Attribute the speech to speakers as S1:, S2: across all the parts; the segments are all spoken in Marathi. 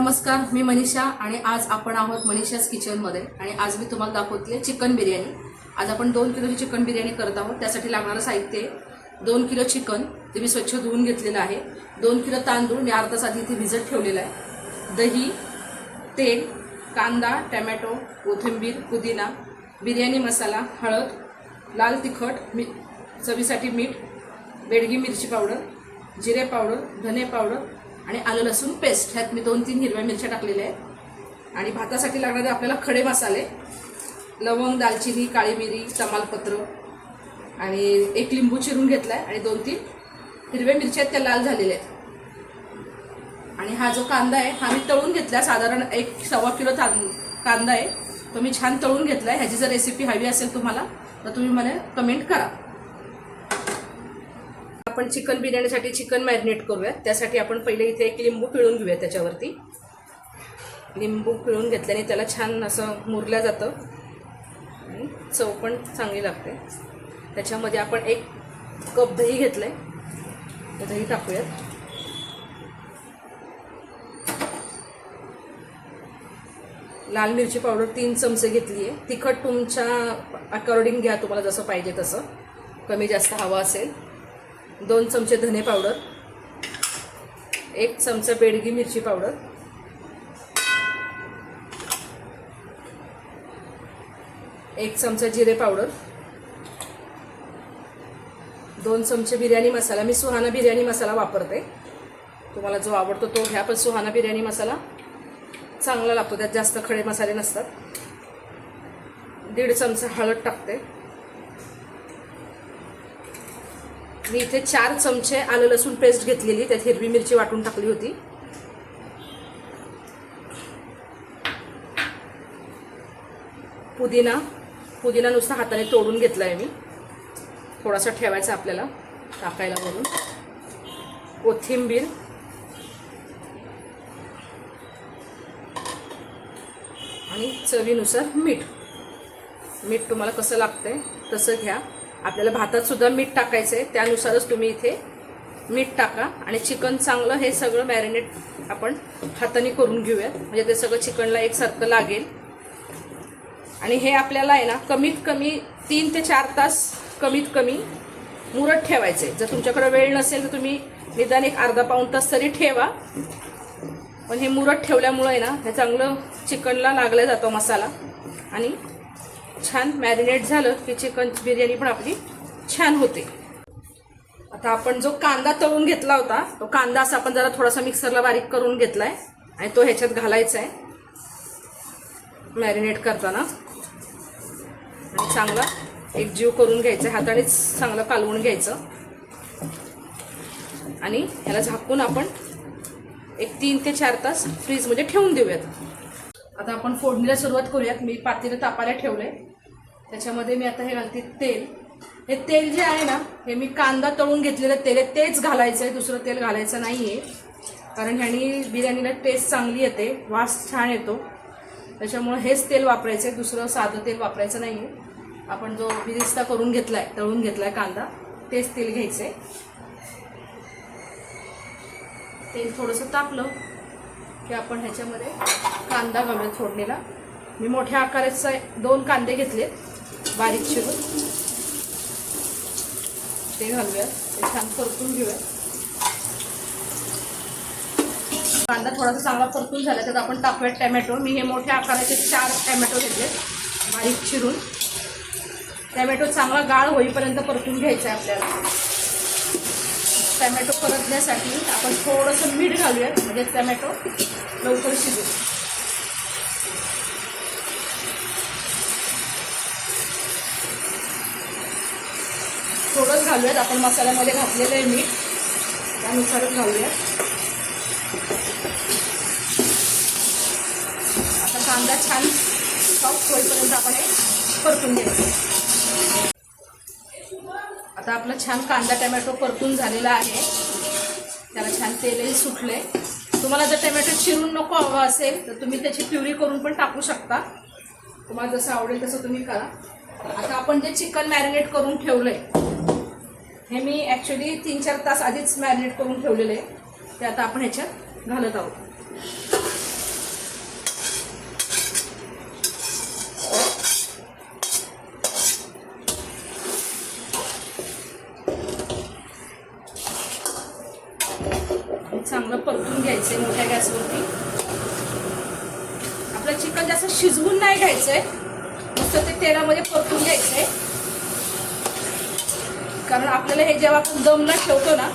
S1: नमस्कार, मी मनीषा आणि आज आपण आहोत मनीषाज किचनमध्ये आणि आज मी तुम्हाला दाखवते चिकन बिर्याणी। आज आपण 2 किलोची चिकन बिर्याणी करत आहोत। त्यासाठी लागणारं साहित्य 2 किलो चिकन जे मी स्वच्छ धुवून घेतलेलं आहे, 2 किलो तांदूळ मी अर्धा तास आधी इथे भिजत ठेवलेला आहे, दही, तेल, कांदा, टोमॅटो, कोथिंबीर, पुदिना, बिर्याणी मसाला, हळद, लाल तिखट, चवीसाठी मीठ, बेडगी मिरची पावडर, जिरे पावडर, धने पावडर आणि आलं लसूण पेस्ट। ह्यात मी 2-3 हिरव्या मिरच्या टाकलेल्या आहेत। आणि भातासाठी लागणारे आपल्याला खडे मसाले लवंग, दालचिनी, काळी मिरी, तमालपत्र आणि 1 लिंबू चिरून घेतलाय आणि 2-3 हिरव्या मिरच्या त्या लाल झालेल्या आहेत। आणि हा जो कांदा आहे हा मी तळून घेतला, साधारण 1-1.25 किलो कांदा आहे, तो मी छान तळून घेतलाय। ह्याची जर रेसिपी हवी असेल तुम्हाला तर तुम्ही मला कमेंट करा। आपण चिकन बिर्याणीसाठी चिकन मॅरिनेट करूयात। त्यासाठी आपण पहिले इथे 1 लिंबू पिळून घेऊया। त्याच्यावरती लिंबू पिळून घेतल्याने त्याला छान असं मुरलं जातं आणि चव पण चांगली लागते। त्याच्यामध्ये आपण 1 कप दही घेतलंय, ते दही टाकूयात। लाल मिरची पावडर 3 चमचे घेतली आहे। तिखट तुमच्या अकॉर्डिंग घ्या, तुम्हाला जसं पाहिजे तसं, कमी जास्त हवं असेल। 2 चमचे धने पावडर, 1 चमचा बेडगी मिरची पावडर, 1 चमचा जिरे पावडर, 2 चमचे बिर्याणी मसाला। मी सुहाना बिर्याणी मसाला वापरते, तुम्हाला जो आवडतो तो घ्या, पण सुहाना बिर्याणी मसाला चांगला लागतो, त्यात जास्त खडे मसाले नसतात। 1.5 चमचा हळद टाकते। मी इथे 4 चमचे आलं लसूण पेस्ट घेतलेली, त्यात हिरवी मिरची वाटून टाकली होती। पुदिना नुसता हाताने तोडून घेतलाय मी, थोडासा ठेवायचा आपल्याला टाकायला वरून। कोथिंबीर आणि चवीनुसार मीठ तुम्हाला कसं लागतंय तसं घ्या। आपल्याला भातात सुद्धा मीठ टाकायचं आहे, त्यानुसारच तुम्ही इथे मीठ टाका। आणि चिकन चांगलं हे सगळं मॅरिनेट आपण हाताने करून घेऊयात, म्हणजे ते सगळं चिकनला एकसारखं लागेल। आणि हे आपल्याला आहे ना कमीत कमी 3 ते 4 तास कमीत कमी मुरत ठेवायचं आहे। जर तुमच्याकडे वेळ नसेल तर तुम्ही निदान 1 अर्धा-पाऊण तास तरी ठेवा, पण हे मुरत ठेवल्यामुळे आहे ना हे चांगलं चिकनला लागला जातो मसाला आणि छान मॅरिनेट झालं की चिकन बिर्याणी पण आपली छान होते। आता आपण जो कांदा तळून घेतला होता, तो कांदा असा आपण जरा थोडासा मिक्सरला बारीक करून घेतलाय आणि तो ह्याच्यात घालायचा आहे मॅरिनेट करताना। आणि चांगला एकजीव करून घ्यायचा, हातानेच चांगलं कालवून घ्यायचं आणि ह्याला झाकून आपण 3 ते 4 तास फ्रीजमध्ये ठेवून देऊयात। आता आपण फोडणीला सुरुवात करूयात। मी पातेलं तापायला ठेवलंय, त्याच्यामध्ये मी आता हे घालते तेल। हे तेल जे आहे ना हे मी कांदा तळून घेतलेलं तेल आहे, तेच घालायचं आहे, दुसरं तेल घालायचं नाही आहे, कारण ह्यानी बिर्याणीला टेस्ट चांगली येते, वास छान येतो, त्याच्यामुळे हेच तेल वापरायचं आहे, दुसरं साधं तेल वापरायचं नाही आहे। आपण जो बिरिस्ता करून घेतलाय, तळून घेतलाय कांदा, तेच तेल घ्यायचं आहे। तेल थोडंसं तापलं की आपण ह्याच्यामध्ये कांदा घालूया फोडणीला। मी मोठ्या आकाराचे 2 कांदे घेतले बारीक चिरून, ते घालूया, ते छान परतून घेऊया। कांदा थोडासा चांगला परतून झाला तर आपण टाकूया टोमॅटो। मी हे मोठ्या आकाराचे 4 टोमॅटो घेतले बारीक चिरून। टोमॅटो चांगला गाळ होईपर्यंत परतून घ्यायचा आहे आपल्याला। टोमॅटो परतण्यासाठी आपण थोडंसं मीठ घालूयात, म्हणजे टोमॅटो लवकर शिजेल। थोडंच घालूयात, आपण मसाल्यामध्ये घातलेलं आहे मीठ, त्यानुसारच घालूयात। आता कांदा छान सॉफ्ट होईपर्यंत आपण हे परतून घ्यायचं। आता आपला छान कांदा टोमॅटो परतून झालेला आहे, त्याला छान तेलही सुटले। तुम्हाला जर टोमॅटो चिरून नको हवा असेल तर तुम्ही त्याची प्युरी करून पण टाकू शकता, तुम्हाला जसं आवडेल तसं तुम्ही करा। आता आपण जे चिकन मॅरिनेट करून ठेवलंय हे मी ॲक्च्युली 3-4 तास आधीच मॅरिनेट करून ठेवलेले आहे, ते आता आपण ह्याच्यात घालत आहोत। चांगलं परतून घ्यायचं आहे मोठ्या गॅसवरती. आपलं चिकन जास्त शिजवून नाही घ्यायचंय, नुसतं ते तेलामध्ये परतून घ्यायचंय. कारण आपल्याला हे जेव्हा आपण दमला ठेवतो ना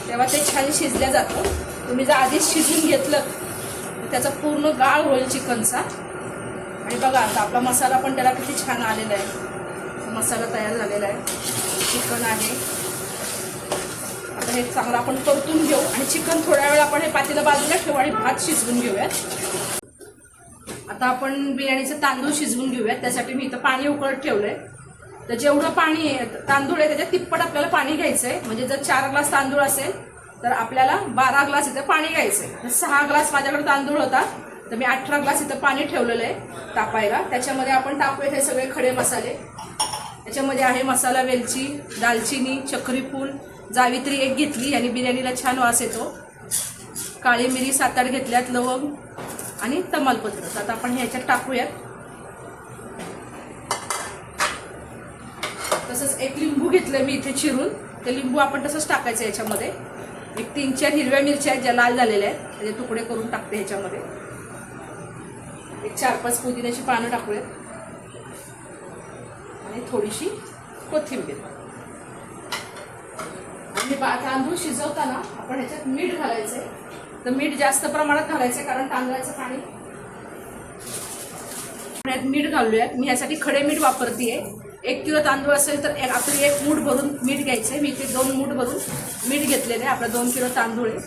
S1: तेव्हा ते छान शिजलं जातं. तुम्ही जर आधीच शिजून घेतलं तर त्याचा पूर्ण गाळ होईल चिकनचा. आणि बघा आता आपला मसाला पण त्याला किती छान आलेला आहे. मसाला तयार झालेला आहे, चिकन आहे. आता हे चांगलं आपण परतून घेऊ आणि चिकन थोड्या वेळ आपण हे पातेलं बाजूला ठेवू आणि भात शिजवून घेऊयात. आता आपण बिर्याणीचे तांदूळ शिजवून घेऊयात. त्यासाठी मी इथं पाणी उकळत ठेवलंय. तर जेवढं पाणी आहे तांदूळ आहे त्याच्या तिप्पट आपल्याला पाणी घ्यायचं आहे. म्हणजे जर 4 ग्लास तांदूळ असेल तर आपल्याला 12 ग्लास इथं पाणी घ्यायचं आहे. 6 ग्लास माझ्याकडे तांदूळ होता तर मी 18 ग्लास इथं पाणी ठेवलेलं आहे तापायला. त्याच्यामध्ये आपण टाकूयात हे सगळे खडे मसाले. त्याच्यामध्ये आहे मसाला वेलची, दालचिनी, चक्रीफूल, जावित्री 1 घेतली आणि बिर्याणीला छान वास येतो. काळी मिरी 7-8 घेतल्यात, लवंग आणि तमालपत्र. आता आपण ह्याच्यात टाकूयात. तसंच 1 लिंबू घेतलं मी इथे चिरून, ते लिंबू आपण तसंच टाकायचं याच्यामध्ये. 3-4 हिरव्या मिरच्या ज्या लाल झालेल्या आहेत त्याचे तुकडे करून टाकते ह्याच्यामध्ये. 4-5 पुदिन्याची पानं टाकूयात आणि थोडीशी कोथिंबीर. आणि तांदूळ शिजवताना आपण ह्याच्यात मीठ घालायचंय. तर मीठ जास्त प्रमाणात घालायचंय कारण तांदळाचं पाणी. मीठ घालूयात. मी ह्यासाठी खडे मीठ वापरतेय. 1 किलो तांदूळ असेल तर आपली 1 मूठ भरून मीठ घ्यायचंय. मी इथे 2 मूठ भरून मीठ घेतलेलं आहे. आपला 2 किलो तांदूळ आहे.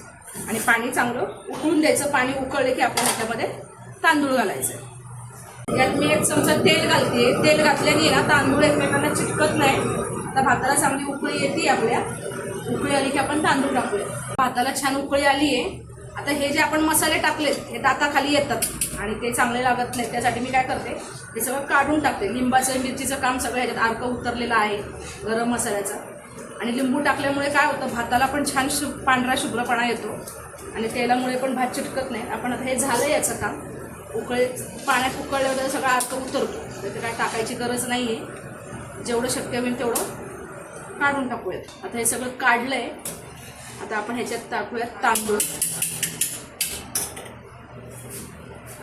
S1: आणि पाणी चांगलं उकळून द्यायचं. पाणी उकळले की आपण ह्याच्यामध्ये तांदूळ घालायचं. यात मी 1 चमचा तेल घालते. तेल घातल्याने ना तांदूळ एकमेकांना चिटकत नाही. आता भाताला चांगली उकळी येते. आपल्या उकळी आली की आपण तांदूळ टाकूया. भाताला छान उकळी आली आहे. आता हे जे आपण मसाले टाकलेत हे दाताखाली येतात आणि ते चांगले लागत नाही. त्यासाठी मी काय करते, हे सगळं काढून टाकते. लिंबाचं मिरचीचं काम सगळं ह्याच्यात अर्क उतरलेलं आहे गरम मसाल्याचा. आणि लिंबू टाकल्यामुळे काय होतं, भाताला पण छान पांढरा शुभ्रपणा येतो आणि तेलामुळे पण भात चिटकत नाही. आपण आता हे झालं याचं काम. पाण्यात उकळल्यावर सगळा अर्क उतरतो. त्याचं काय टाकायची गरज नाही आहे. जेवढं शक्य होईल तेवढं काढून टाकूयात. आता हे सगळं काढलं आहे. आता आपण ह्याच्यात टाकूयात तांदूळ.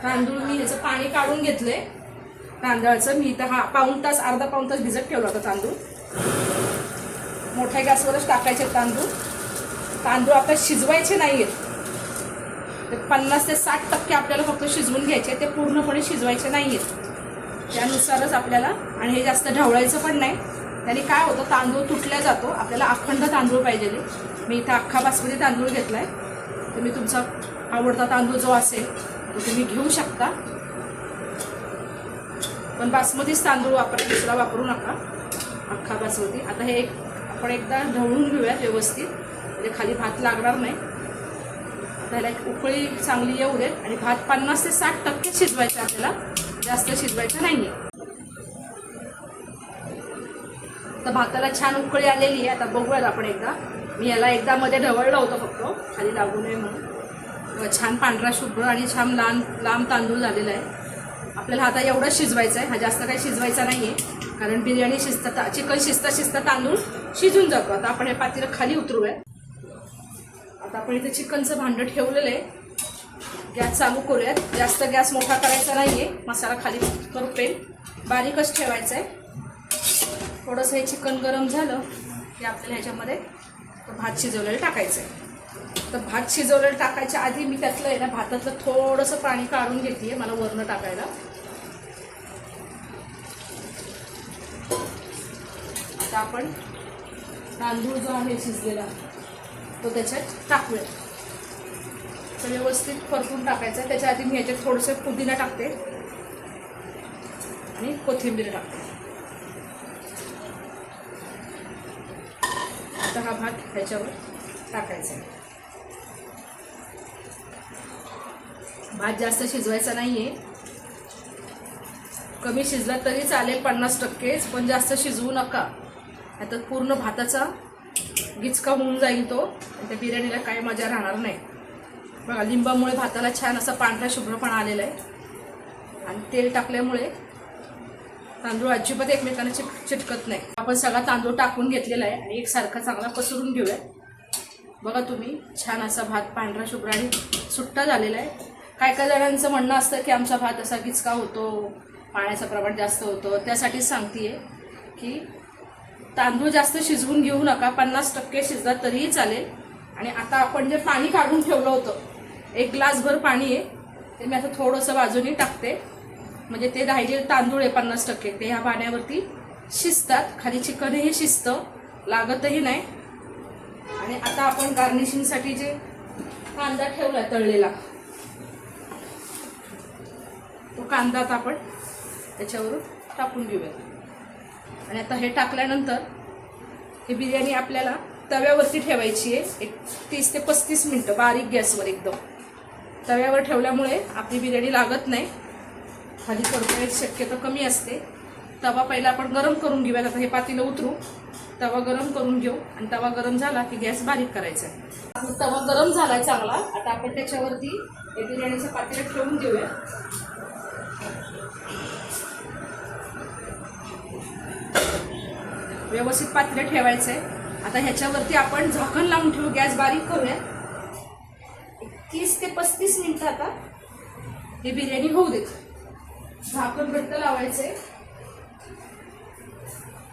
S1: तांदूळ मी ह्याचं पाणी काढून घेतलंय तांदळाचं. मी इथं अर्धा पाऊण तास भिजत ठेवला होता तांदूळ. मोठ्या गॅसवरच टाकायचे तांदूळ. तांदूळ आपल्याला शिजवायचे नाही आहेत. ते 50 ते 60% आपल्याला फक्त शिजवून घ्यायचे. ते पूर्णपणे शिजवायचे नाही आहेत. त्यानुसारच आपल्याला. आणि हे जास्त ढवळायचं पण नाही. त्याने काय होतं, तांदूळ तुटल्या जातो. आपल्याला अखंड तांदूळ पाहिजे. मी इथं अख्खा बासमती तांदूळ घेतलाय. तर मी तुमचा आवडता तांदूळ जो असेल तो तुम्ही घेऊ शकता. पण बासमतीच तांदूळ वापरा, दुसरा वापरू नका. अख्खा बासमती. आता हे आपण एकदा ढवळून घेऊयात व्यवस्थित, म्हणजे खाली भात लागणार नाही. त्याला एक उकळी चांगली येऊ देत. आणि भात 50 ते 60% शिजवायचा आपल्याला, जास्त शिजवायचं नाही आहे. तर भाताला छान उकळी आलेली आहे. आता बघूयात आपण एकदा. मी याला एकदा मध्ये ढवळलं होतं फक्त खाली लागू नये म्हणून. छान पांढरा शुभ्र आणि छान लांब तांदूळ झालेला आहे. आपल्याला आता एवढंच शिजवायचं आहे. हा जास्त काही शिजवायचा नाही आहे कारण बिर्याणी चिकन शिजता तांदूळ शिजून जातो. आता आपण हे पातेलं खाली उतरूया. आता आपण इथे चिकनचं भांडं ठेवलेलं आहे. गॅस चालू करूयात. जास्त गॅस मोठा करायचा नाही आहे. मसाला खाली करपेल, बारीकच ठेवायचा आहे. थोडंसं हे चिकन गरम झालं की आपल्याला ह्याच्यामध्ये भात शिजवलेलं टाकायचं आहे. तर भात शिजवलेलं टाकायच्या आधी मी त्यातलं आहे ना भातातलं थोडंसं पाणी काढून घेते मला वरनं टाकायला. आता आपण तांदूळ जो आहे शिजलेला तो त्याच्यात टाकूया. तर व्यवस्थित परतून टाकायचं. त्याच्या आधी मी ह्याच्यात थोडंसं पुदिना टाकते आणि कोथिंबीर टाकते. आता हा भात ह्याच्यावर टाकायचा. भात जास्त शिजवायचा नाही आहे. कमी शिजला तरी चालेल 50%, पण जास्त शिजवू नका. आता पूर्ण भाताचा गिचका होऊन जाईल तो. त्या बिर्याणीला काही मजा राहणार नाही. बघा लिंबामुळे भाताला छान असा पांढरा शुभ्रपणा आलेला आहे. आणि तेल टाकल्यामुळे तांदूळ अजिबात एकमेकांना चिटकत नाही. आपण सगळा तांदूळ टाकून घेतलेला आहे आणि एकसारखा चांगला पसरून घेऊया. बघा तुम्ही, छान असा भात पांढरा शुभ्र आणि सुट्टा झालेला आहे. काय काय जणांचं म्हणणं असतं की आमचा भात असा गिचका होतो, पाण्याचं प्रमाण जास्त होतं. त्यासाठीच सांगते की तांदूळ जास्त शिजवून घेऊ नका, 50% शिजला तरीही चालेल. आणि आता आपण जे पाणी काढून ठेवलं होतं, 1 ग्लासभर पाणी आहे, ते मी आता थोडंसं बाजूने टाकते. म्हणजे ते राहिलेले तांदूळ आहे 50%, ते ह्या पाण्यावरती शिजतात. खाली चिकनही शिजतं, लागतही नाही. आणि आता आपण गार्निशिंगसाठी जे कांदा ठेवला तळलेला, तो कांदा आता आपण त्याच्यावरून टाकून घेऊया. आणि आता हे टाकल्यानंतर ही बिर्याणी आपल्याला तव्यावरती ठेवायची आहे. एक 30 ते 35 मिनटं बारीक गॅसवर एकदम. तव्यावर ठेवल्यामुळे आपली बिर्याणी लागत नाही, खाली करपायची शक्यता कमी असते. तवा पहिला आपण गरम करून घेऊयात. आता हे पातेलं उतरू, तवा गरम करून घेऊ. आणि तवा गरम झाला की गॅस बारीक करायचा आहे. तवा गरम झाला आहे चांगला. आता आपण त्याच्यावरती हे बिर्याणीचं पातेलं ठेवून देऊया. व्यवस्थित पातेलं ठेवायचं आहे. आता ह्याच्यावरती आपण झाकण लावून ठेवू, गॅस बारीक करूया. 30 ते 35 मिनिटं आता ही बिर्याणी होऊ देत. झाकण घट्ट लावायचं आहे,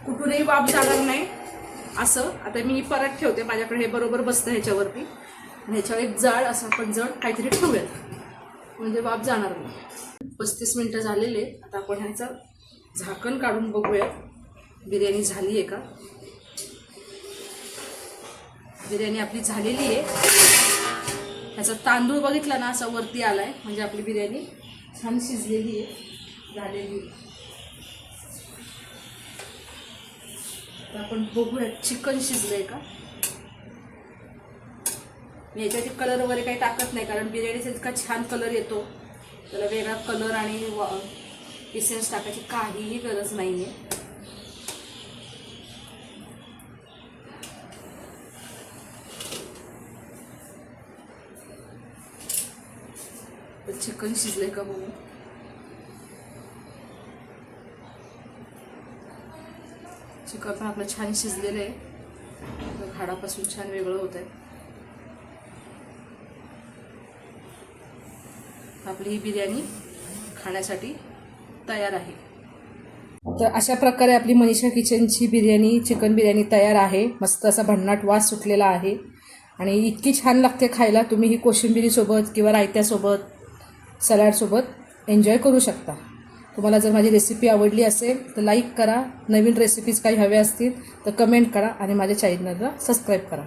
S1: कुठूनही वाफ जाणार नाही असं. आता मी परत ठेवते, माझ्याकडे हे बरोबर बसतं ह्याच्यावरती. ह्याच्यावर एक जाड असं आपण जड काहीतरी ठेवूयात, म्हणजे वाफ जाणार नाही. 35 मिनिटं झालेले. आता आपण ह्याचं झाकण काढून बघूयात बिर्याणी झाली आहे का. बिर्याणी आपली झालेली आहे. ह्याचा तांदूळ बघितला ना, असा वरती आला आहे, म्हणजे आपली बिर्याणी छान शिजलेली आहे, झालेली आहे. आपण बघूयात चिकन शिजलंय का. मी याच्यावरती कलर वगैरे काही टाकत नाही, कारण बिर्याणीचा इतका छान कलर येतो, त्याला वेगळा कलर आणि इसेन्स टाकायची काहीही गरज नाही आहे. चिकन शिजलंय का बघू. चिकन पण आपलं छान शिजलेलं आहे, हाडापासून छान वेगळं होत आहे. आपली ही बिर्याणी खाण्यासाठी तयार आहे. तर अशा प्रकारे आपली मनीषा किचनची बिर्याणी, चिकन बिर्याणी तयार आहे. मस्त असा भन्नाट वास सुटलेला आहे आणि इतकी छान लागते खायला. तुम्ही ही कोशिंबिरीसोबत किंवा रायत्यासोबत, सलाडसोबत एन्जॉय करू शकता. तुम्हाला जर माझी रेसिपी आवडली असेल तर लाईक करा. नवीन रेसिपीज काही हव्या असतील तर कमेंट करा आणि माझ्या चॅनलला सबस्क्राईब करा.